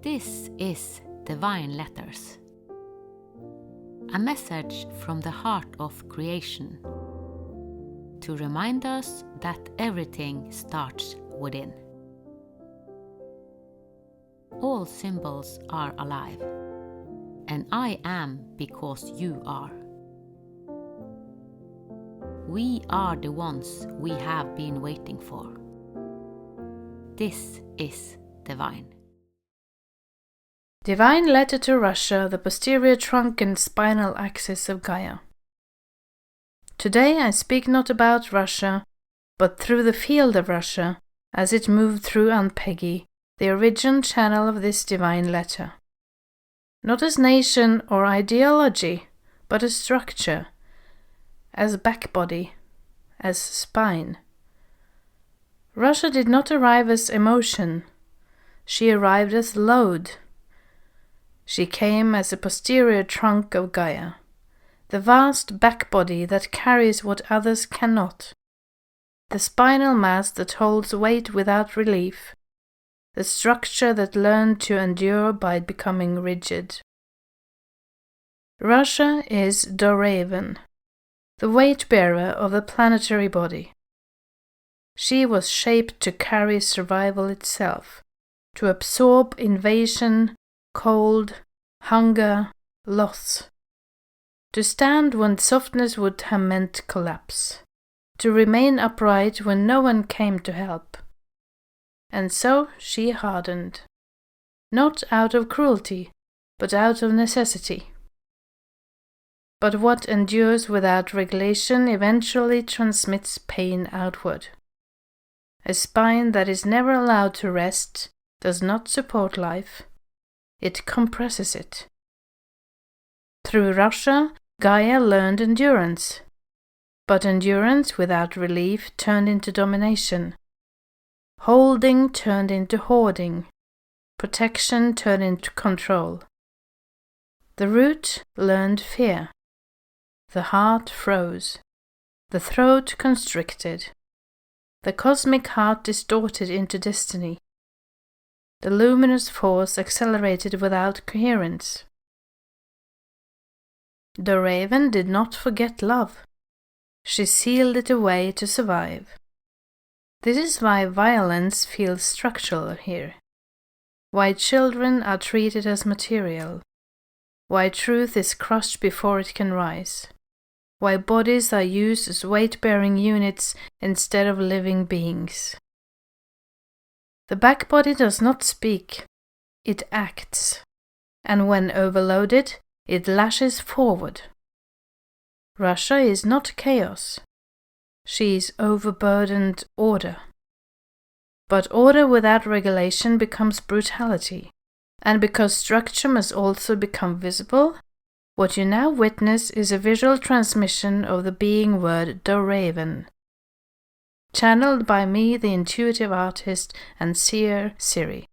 This is Divine Letters, a message from the heart of creation to remind us that everything starts within. All symbols are alive, and I am because you are. We are the ones we have been waiting for. This is divine. Divine letter to Russia, the posterior trunk and spinal axis of Gaia. Today I speak not about Russia, but through the field of Russia, as it moved through Ann-Peggy, the origin channel of this divine letter. Not as nation or ideology, but as structure, as back-body, as spine. Russia did not arrive as emotion. She arrived as load. She came as a posterior trunk of Gaia, the vast back-body that carries what others cannot, the spinal mass that holds weight without relief, the structure that learned to endure by becoming rigid. Russia is DORAVEN, the weight-bearer of the planetary body. She was shaped to carry survival itself, to absorb invasion, cold, hunger, loss. To stand when softness would have meant collapse. To remain upright when no one came to help. And so she hardened. Not out of cruelty, but out of necessity. But what endures without regulation eventually transmits pain outward. A spine that is never allowed to rest does not support life. It compresses it. Through Russia, Gaia learned endurance. But endurance without relief turned into domination. Holding turned into hoarding. Protection turned into control. The root learned fear. The heart froze. The throat constricted. The cosmic heart distorted into destiny. The luminous force accelerated without coherence. DORAVEN did not forget love. She sealed it away to survive. This is why violence feels structural here. Why children are treated as material. Why truth is crushed before it can rise. Why bodies are used as weight-bearing units instead of living beings. The back body does not speak, it acts, and when overloaded, it lashes forward. Russia is not chaos. She is overburdened order. But order without regulation becomes brutality, and because structure must also become visible, what you now witness is a visual transmission of the being word DORAVEN. Channeled by me, the intuitive artist and seer Siri.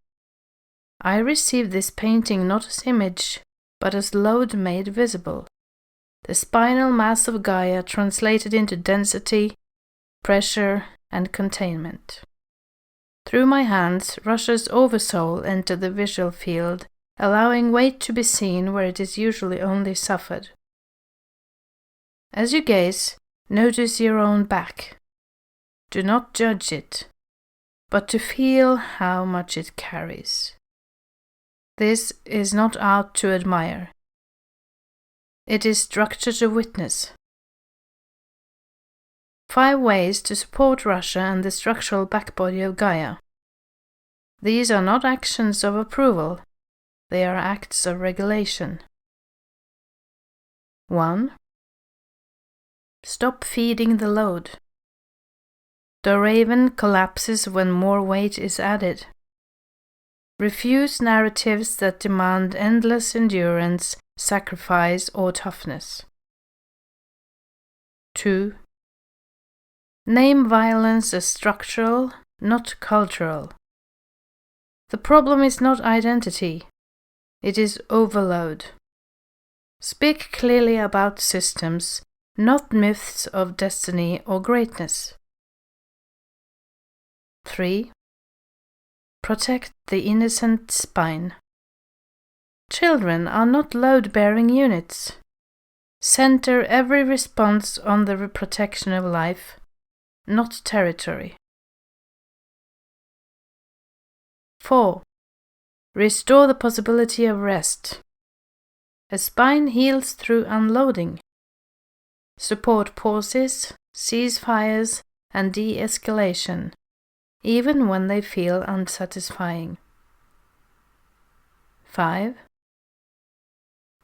I received this painting not as image, but as load made visible. The spinal mass of Gaia translated into density, pressure, and containment. Through my hands, Russia's oversoul entered the visual field, allowing weight to be seen where it is usually only suffered. As you gaze, notice your own back. Do not judge it, but to feel how much it carries. This is not art to admire. It is structure to witness. 5 ways to support Russia and the structural backbody of Gaia. These are not actions of approval, they are acts of regulation. 1. Stop feeding the load. DORAVEN collapses when more weight is added. Refuse narratives that demand endless endurance, sacrifice, or toughness. 2. Name violence as structural, not cultural. The problem is not identity, it is overload. Speak clearly about systems, not myths of destiny or greatness. 3. Protect the innocent spine. Children are not load-bearing units. Center every response on the protection of life, not territory. 4. Restore the possibility of rest. A spine heals through unloading. Support pauses, ceasefires, and de-escalation, even when they feel unsatisfying. 5.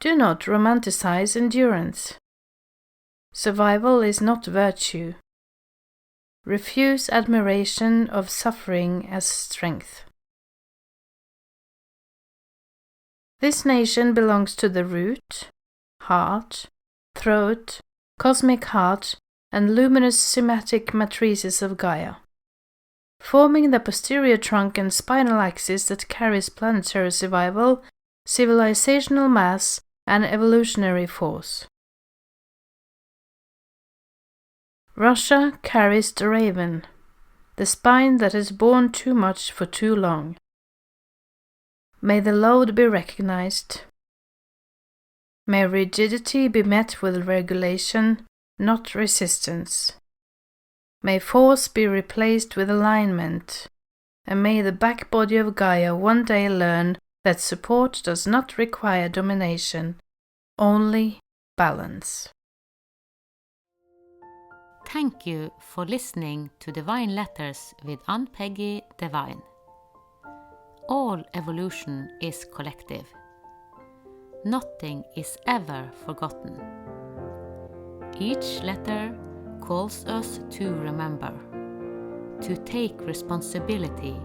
Do not romanticize endurance. Survival is not virtue. Refuse admiration of suffering as strength. This nation belongs to the root, heart, throat, cosmic heart, and luminous somatic matrices of Gaia, forming the posterior trunk and spinal axis that carries planetary survival, civilizational mass, and evolutionary force. Russia carries DORAVEN, the spine that has borne too much for too long. May the load be recognized. May rigidity be met with regulation, not resistance. May force be replaced with alignment, and may the back body of Gaia one day learn that support does not require domination, only balance. Thank you for listening to Divine Letters with Ann-Peggy Divine. All evolution is collective. Nothing is ever forgotten. Each letter calls us to remember, to take responsibility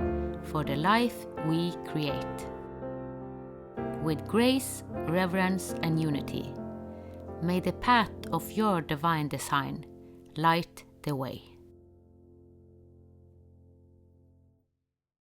for the life we create. With grace, reverence, and unity, may the path of your divine design light the way.